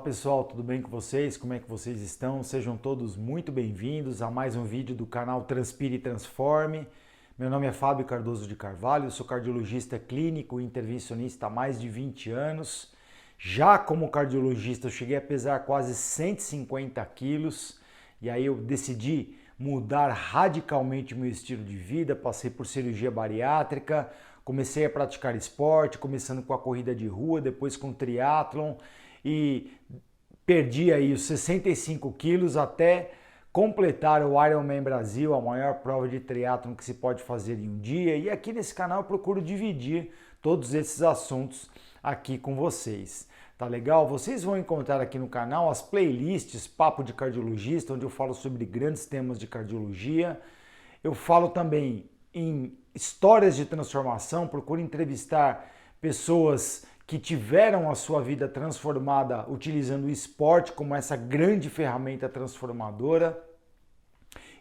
Pessoal, tudo bem com vocês? Como é que vocês estão? Sejam todos muito bem-vindos a mais um vídeo do canal Transpire e Transforme. Meu nome é Fábio Cardoso de Carvalho, sou cardiologista clínico e intervencionista há mais de 20 anos. Já como cardiologista eu cheguei a pesar quase 150 quilos e aí eu decidi mudar radicalmente meu estilo de vida, passei por cirurgia bariátrica, comecei a praticar esporte, começando com a corrida de rua, depois com triatlon e perdi aí os 65 quilos até completar o Ironman Brasil, a maior prova de triatlon que se pode fazer em um dia. E aqui nesse canal eu procuro dividir todos esses assuntos aqui com vocês. Tá legal? Vocês vão encontrar aqui no canal as playlists Papo de Cardiologista, onde eu falo sobre grandes temas de cardiologia. Eu falo também em histórias de transformação, procuro entrevistar pessoas que tiveram a sua vida transformada utilizando o esporte como essa grande ferramenta transformadora.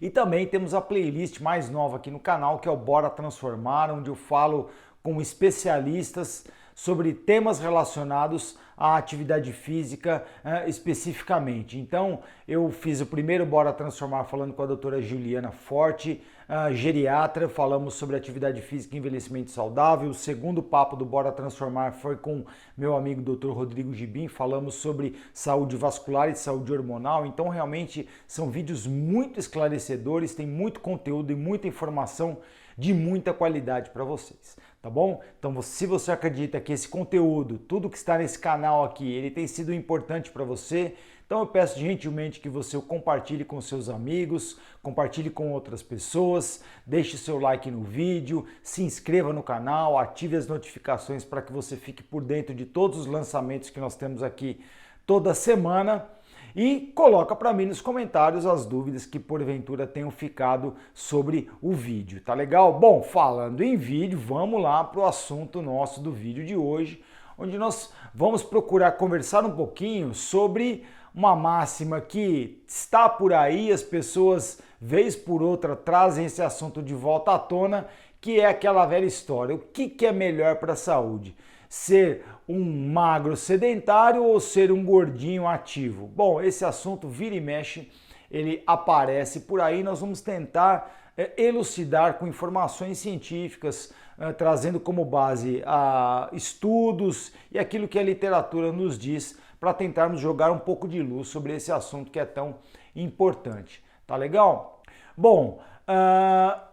E também temos a playlist mais nova aqui no canal, que é o Bora Transformar, onde eu falo com especialistas sobre temas relacionados à atividade física especificamente. Então, eu fiz o primeiro Bora Transformar falando com a doutora Juliana Forte, geriatra, falamos sobre atividade física e envelhecimento saudável. O segundo papo do Bora Transformar foi com meu amigo Dr. Rodrigo Gibim, falamos sobre saúde vascular e saúde hormonal. Então, realmente, são vídeos muito esclarecedores, tem muito conteúdo e muita informação de muita qualidade para vocês, tá bom? Então, se você acredita que esse conteúdo, tudo que está nesse canal aqui, ele tem sido importante para você, então eu peço gentilmente que você o compartilhe com seus amigos, compartilhe com outras pessoas, deixe seu like no vídeo, se inscreva no canal, ative as notificações para que você fique por dentro de todos os lançamentos que nós temos aqui toda semana. E coloca para mim nos comentários as dúvidas que porventura tenham ficado sobre o vídeo, tá legal? Bom, falando em vídeo, vamos lá para o assunto nosso do vídeo de hoje, onde nós vamos procurar conversar um pouquinho sobre uma máxima que está por aí, as pessoas, vez por outra, trazem esse assunto de volta à tona, que é aquela velha história: o que é melhor para a saúde? Ser um magro sedentário ou ser um gordinho ativo? Bom, esse assunto vira e mexe, ele aparece por aí, nós vamos tentar elucidar com informações científicas, trazendo como base estudos e aquilo que a literatura nos diz, para tentarmos jogar um pouco de luz sobre esse assunto que é tão importante. Tá legal? Bom,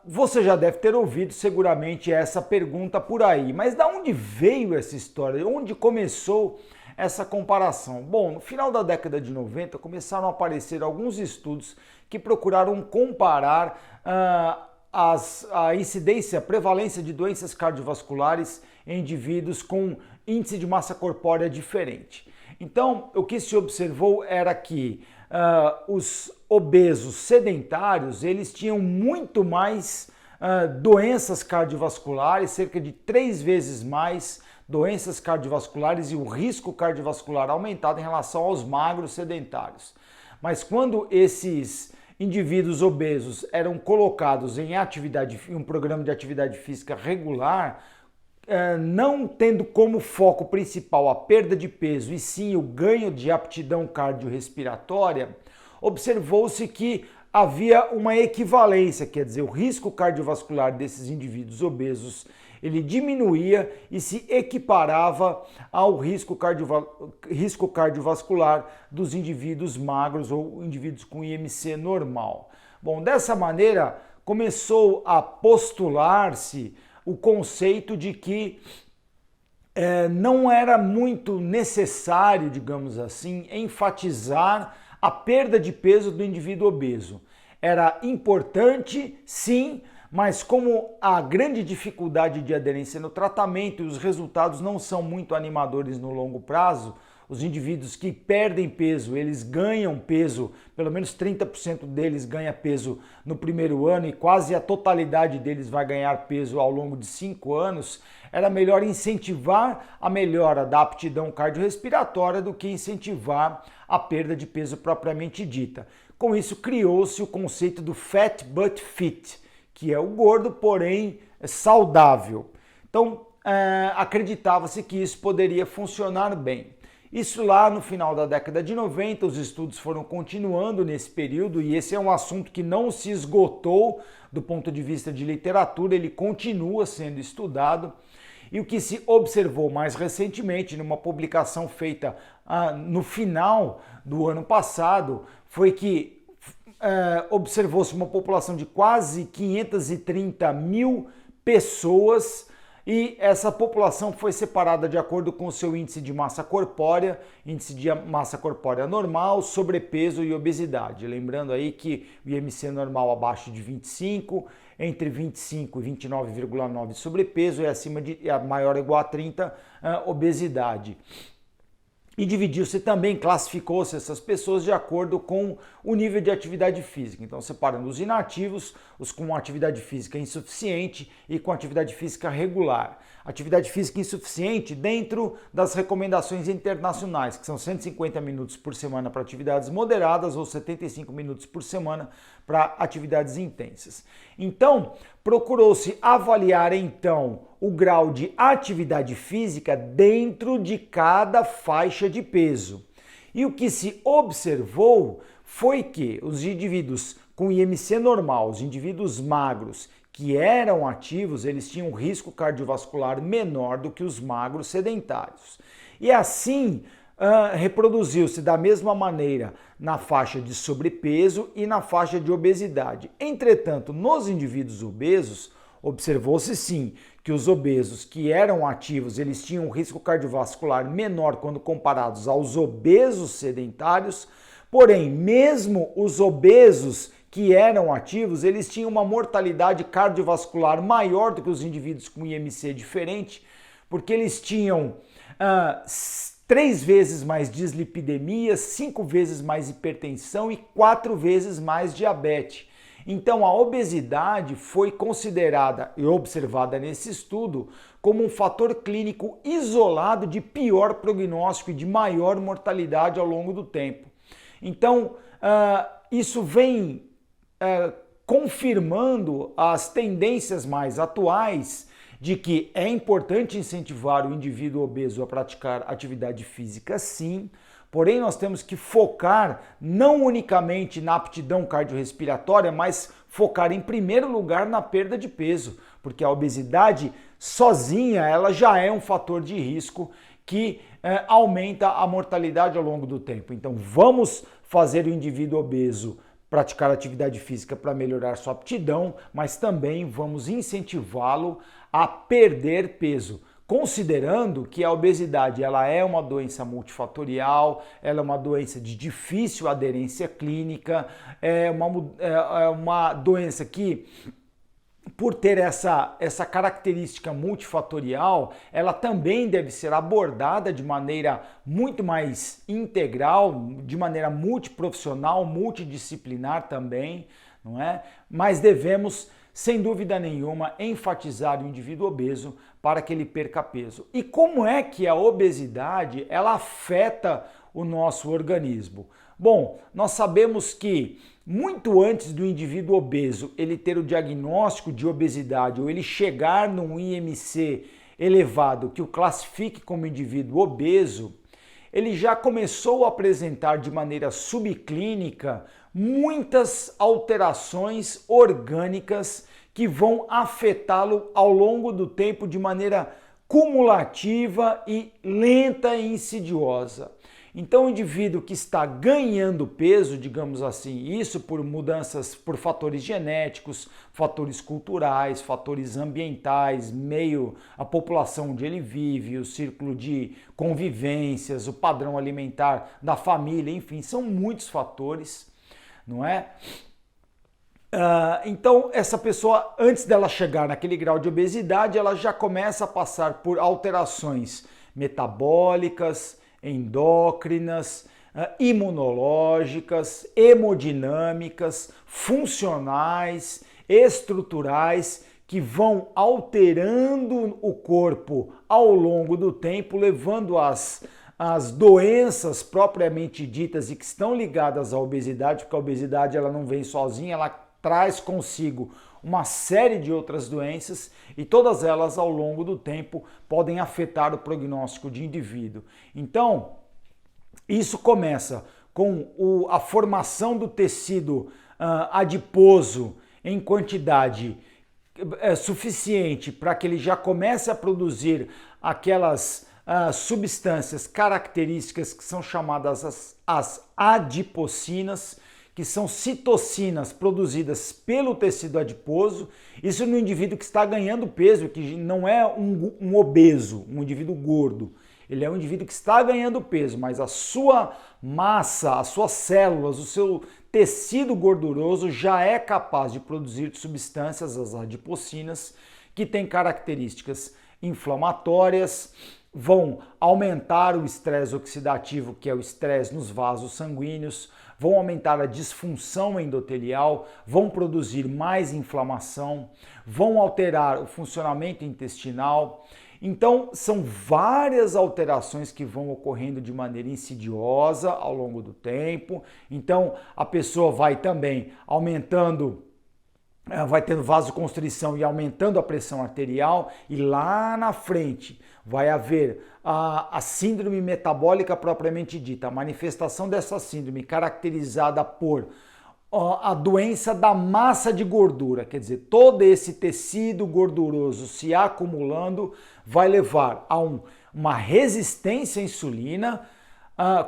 você já deve ter ouvido seguramente essa pergunta por aí, mas da onde veio essa história? Onde começou essa comparação? Bom, no final da década de 90 começaram a aparecer alguns estudos que procuraram comparar a incidência, a prevalência de doenças cardiovasculares em indivíduos com índice de massa corpórea diferente. Então, o que se observou era que os obesos sedentários, eles tinham muito mais doenças cardiovasculares, cerca de 3 vezes mais doenças cardiovasculares, e o risco cardiovascular aumentado em relação aos magros sedentários. Mas quando esses indivíduos obesos eram colocados em um programa de atividade física regular, não tendo como foco principal a perda de peso e sim o ganho de aptidão cardiorrespiratória, observou-se que havia uma equivalência, quer dizer, o risco cardiovascular desses indivíduos obesos ele diminuía e se equiparava ao risco cardiovascular dos indivíduos magros ou indivíduos com IMC normal. Bom, dessa maneira começou a postular-se o conceito de que não era muito necessário, digamos assim, enfatizar a perda de peso do indivíduo obeso. Era importante, sim, mas como a grande dificuldade de aderência no tratamento e os resultados não são muito animadores no longo prazo, os indivíduos que perdem peso, eles ganham peso, pelo menos 30% deles ganha peso no primeiro ano e quase a totalidade deles vai ganhar peso ao longo de 5 anos, era melhor incentivar a melhora da aptidão cardiorrespiratória do que incentivar a perda de peso propriamente dita. Com isso, criou-se o conceito do fat but fit, que é o gordo, porém saudável. Então, acreditava-se que isso poderia funcionar bem. Isso lá no final da década de 90, os estudos foram continuando nesse período e esse é um assunto que não se esgotou do ponto de vista de literatura, ele continua sendo estudado. E o que se observou mais recentemente, numa publicação feita no final do ano passado, foi que observou-se uma população de quase 530 mil pessoas e essa população foi separada de acordo com o seu índice de massa corpórea normal, sobrepeso e obesidade. Lembrando aí que o IMC normal abaixo de 25, entre 25 e 29,9 sobrepeso e acima de maior ou igual a 30 obesidade. E dividiu-se também, classificou-se essas pessoas de acordo com o nível de atividade física. Então, separando os inativos, os com atividade física insuficiente e com atividade física regular. Atividade física insuficiente dentro das recomendações internacionais, que são 150 minutos por semana para atividades moderadas ou 75 minutos por semana para atividades intensas. Então, procurou-se avaliar o grau de atividade física dentro de cada faixa de peso. E o que se observou foi que os indivíduos com IMC normal, os indivíduos magros que eram ativos, eles tinham um risco cardiovascular menor do que os magros sedentários. E assim, reproduziu-se da mesma maneira na faixa de sobrepeso e na faixa de obesidade. Entretanto, nos indivíduos obesos, observou-se sim que os obesos que eram ativos, eles tinham um risco cardiovascular menor quando comparados aos obesos sedentários, porém, mesmo os obesos que eram ativos, eles tinham uma mortalidade cardiovascular maior do que os indivíduos com IMC diferente, porque eles tinham 3 vezes mais dislipidemia, 5 vezes mais hipertensão e 4 vezes mais diabetes. Então, a obesidade foi considerada e observada nesse estudo como um fator clínico isolado de pior prognóstico e de maior mortalidade ao longo do tempo. Então, isso vem confirmando as tendências mais atuais de que é importante incentivar o indivíduo obeso a praticar atividade física, sim, porém nós temos que focar não unicamente na aptidão cardiorrespiratória, mas focar em primeiro lugar na perda de peso, porque a obesidade sozinha ela já é um fator de risco que aumenta a mortalidade ao longo do tempo. Então vamos fazer o indivíduo obeso praticar atividade física para melhorar sua aptidão, mas também vamos incentivá-lo a perder peso, considerando que a obesidade ela é uma doença multifatorial, ela é uma doença de difícil aderência clínica, é uma doença que, por ter essa característica multifatorial, ela também deve ser abordada de maneira muito mais integral, de maneira multiprofissional, multidisciplinar também, não é? Mas devemos, sem dúvida nenhuma, enfatizar o indivíduo obeso para que ele perca peso. E como é que a obesidade ela afeta o nosso organismo? Bom, nós sabemos que muito antes do indivíduo obeso ele ter o diagnóstico de obesidade ou ele chegar num IMC elevado que o classifique como indivíduo obeso, ele já começou a apresentar de maneira subclínica muitas alterações orgânicas que vão afetá-lo ao longo do tempo de maneira cumulativa e lenta e insidiosa. Então, o indivíduo que está ganhando peso, digamos assim, isso por mudanças, por fatores genéticos, fatores culturais, fatores ambientais, a população onde ele vive, o círculo de convivências, o padrão alimentar da família, enfim, são muitos fatores, não é? Então, essa pessoa, antes dela chegar naquele grau de obesidade, ela já começa a passar por alterações metabólicas, endócrinas, imunológicas, hemodinâmicas, funcionais, estruturais, que vão alterando o corpo ao longo do tempo, levando as doenças propriamente ditas e que estão ligadas à obesidade, porque a obesidade ela não vem sozinha, ela traz consigo uma série de outras doenças e todas elas ao longo do tempo podem afetar o prognóstico de indivíduo. Então, Isso começa com a formação do tecido adiposo em quantidade suficiente para que ele já comece a produzir aquelas substâncias características que são chamadas as adipocinas, que são citocinas produzidas pelo tecido adiposo. Isso no indivíduo que está ganhando peso, que não é um obeso, um indivíduo gordo. Ele é um indivíduo que está ganhando peso, mas a sua massa, as suas células, o seu tecido gorduroso já é capaz de produzir substâncias, as adipocinas, que têm características inflamatórias, vão aumentar o estresse oxidativo, que é o estresse nos vasos sanguíneos, vão aumentar a disfunção endotelial, vão produzir mais inflamação, vão alterar o funcionamento intestinal. Então, são várias alterações que vão ocorrendo de maneira insidiosa ao longo do tempo. Então, a pessoa vai também aumentando, vai tendo vasoconstrição e aumentando a pressão arterial, e lá na frente vai haver a síndrome metabólica propriamente dita, a manifestação dessa síndrome caracterizada por a doença da massa de gordura, quer dizer, todo esse tecido gorduroso se acumulando vai levar a uma resistência à insulina,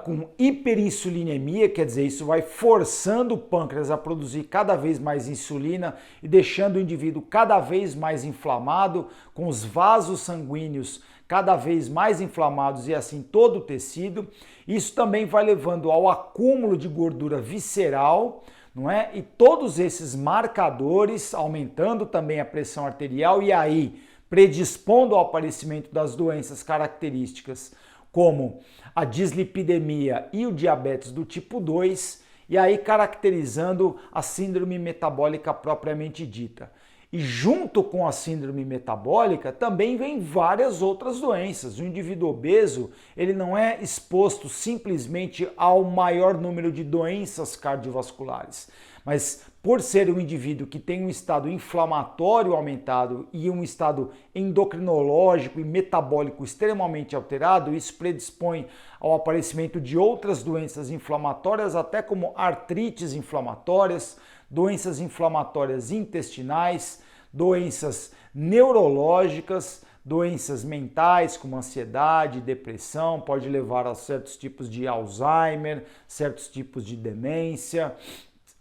com hiperinsulinemia, quer dizer, isso vai forçando o pâncreas a produzir cada vez mais insulina e deixando o indivíduo cada vez mais inflamado, com os vasos sanguíneos cada vez mais inflamados e assim todo o tecido. Isso também vai levando ao acúmulo de gordura visceral, não é? E todos esses marcadores aumentando também a pressão arterial e aí predispondo ao aparecimento das doenças características como a dislipidemia e o diabetes do tipo 2, e aí caracterizando a síndrome metabólica propriamente dita. E junto com a síndrome metabólica também vem várias outras doenças. O indivíduo obeso, ele não é exposto simplesmente ao maior número de doenças cardiovasculares, mas por ser um indivíduo que tem um estado inflamatório aumentado e um estado endocrinológico e metabólico extremamente alterado, isso predispõe ao aparecimento de outras doenças inflamatórias, até como artrites inflamatórias, doenças inflamatórias intestinais, doenças neurológicas, doenças mentais como ansiedade, depressão, pode levar a certos tipos de Alzheimer, certos tipos de demência,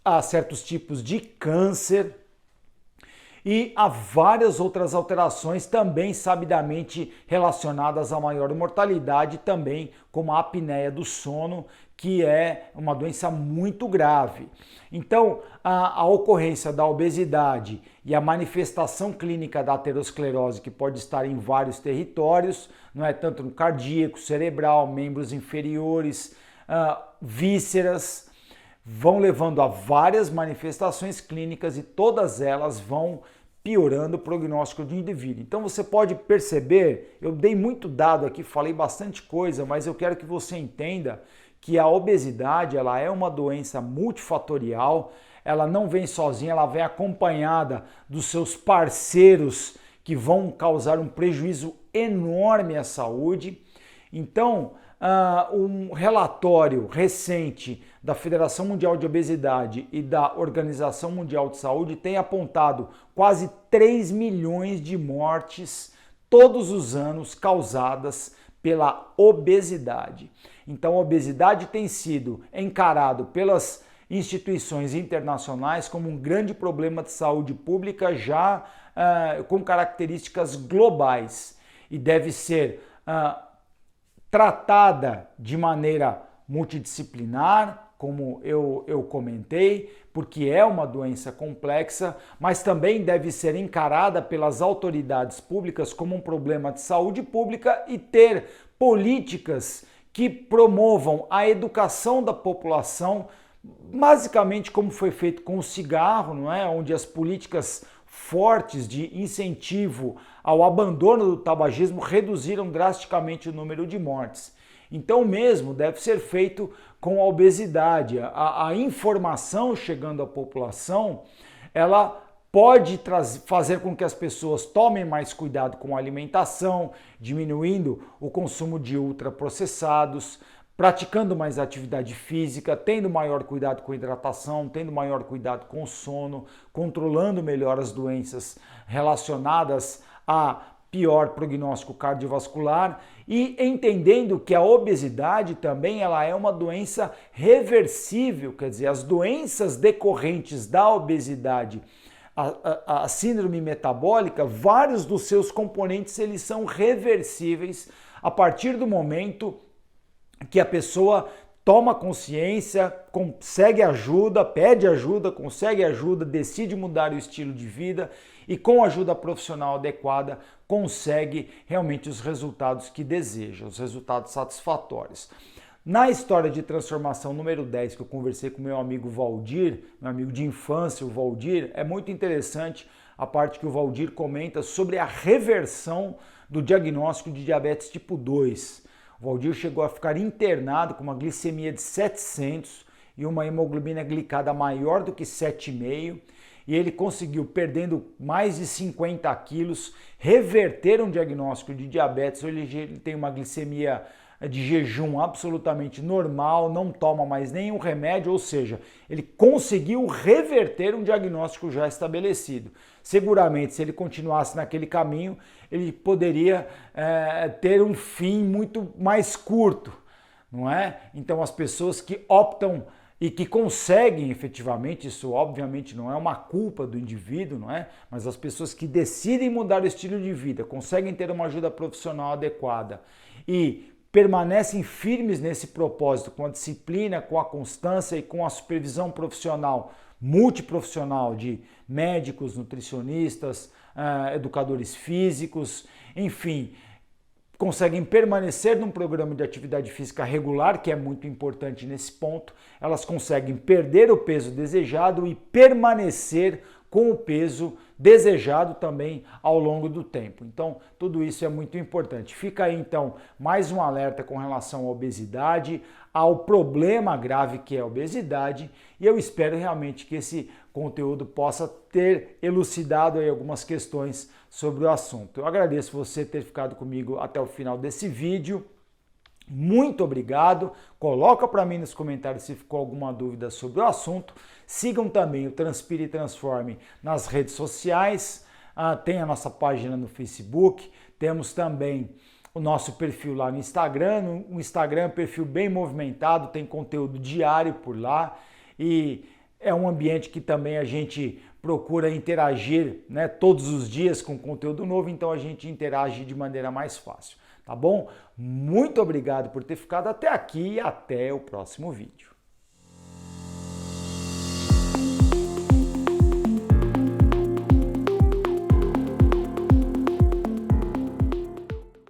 a certos tipos de câncer e a várias outras alterações também sabidamente relacionadas à maior mortalidade, também como a apneia do sono, que é uma doença muito grave. Então, a ocorrência da obesidade e a manifestação clínica da aterosclerose, que pode estar em vários territórios, não é tanto no cardíaco, cerebral, membros inferiores, vísceras, vão levando a várias manifestações clínicas e todas elas vão piorando o prognóstico do indivíduo. Então você pode perceber, eu dei muito dado aqui, falei bastante coisa, mas eu quero que você entenda que a obesidade ela é uma doença multifatorial, ela não vem sozinha, ela vem acompanhada dos seus parceiros que vão causar um prejuízo enorme à saúde. Então, um relatório recente da Federação Mundial de Obesidade e da Organização Mundial de Saúde tem apontado quase 3 milhões de mortes todos os anos causadas pela obesidade. Então, a obesidade tem sido encarado pelas instituições internacionais como um grande problema de saúde pública já com características globais e deve ser tratada de maneira multidisciplinar, como eu comentei, porque é uma doença complexa, mas também deve ser encarada pelas autoridades públicas como um problema de saúde pública e ter políticas que promovam a educação da população, basicamente como foi feito com o cigarro, não é? Onde as políticas fortes de incentivo ao abandono do tabagismo reduziram drasticamente o número de mortes. Então mesmo deve ser feito com a obesidade. A informação chegando à população, ela pode fazer com que as pessoas tomem mais cuidado com a alimentação, diminuindo o consumo de ultraprocessados, praticando mais atividade física, tendo maior cuidado com a hidratação, tendo maior cuidado com o sono, controlando melhor as doenças relacionadas a pior prognóstico cardiovascular e entendendo que a obesidade também ela é uma doença reversível, quer dizer, as doenças decorrentes da obesidade, a síndrome metabólica, vários dos seus componentes eles são reversíveis a partir do momento que a pessoa toma consciência, consegue ajuda, pede ajuda, consegue ajuda, decide mudar o estilo de vida e com a ajuda profissional adequada consegue realmente os resultados que deseja, os resultados satisfatórios. Na história de transformação número 10 que eu conversei com meu amigo Valdir, meu amigo de infância, o Valdir, é muito interessante a parte que o Valdir comenta sobre a reversão do diagnóstico de diabetes tipo 2. O Valdir chegou a ficar internado com uma glicemia de 700 e uma hemoglobina glicada maior do que 7,5 e ele conseguiu, perdendo mais de 50 quilos, reverter um diagnóstico de diabetes. Hoje ele tem uma glicemia de jejum absolutamente normal, não toma mais nenhum remédio, ou seja, ele conseguiu reverter um diagnóstico já estabelecido. Seguramente, se ele continuasse naquele caminho, ele poderia ter um fim muito mais curto, não é? Então, as pessoas que optam e que conseguem efetivamente, isso obviamente não é uma culpa do indivíduo, não é? Mas as pessoas que decidem mudar o estilo de vida, conseguem ter uma ajuda profissional adequada e permanecem firmes nesse propósito, com a disciplina, com a constância e com a supervisão profissional, multiprofissional de médicos, nutricionistas, educadores físicos, enfim, conseguem permanecer num programa de atividade física regular, que é muito importante nesse ponto, elas conseguem perder o peso desejado e permanecer com o peso desejado também ao longo do tempo. Então, tudo isso é muito importante. Fica aí, então, mais um alerta com relação à obesidade, ao problema grave que é a obesidade, e eu espero realmente que esse conteúdo possa ter elucidado aí algumas questões sobre o assunto. Eu agradeço você ter ficado comigo até o final desse vídeo. Muito obrigado. Coloca para mim nos comentários se ficou alguma dúvida sobre o assunto. Sigam também o Transpire e Transforme nas redes sociais. Tem a nossa página no Facebook. Temos também o nosso perfil lá no Instagram. O Instagram é um perfil bem movimentado, tem conteúdo diário por lá. E é um ambiente que também a gente procura interagir, né, todos os dias com conteúdo novo, então a gente interage de maneira mais fácil. Tá bom? Muito obrigado por ter ficado até aqui e até o próximo vídeo.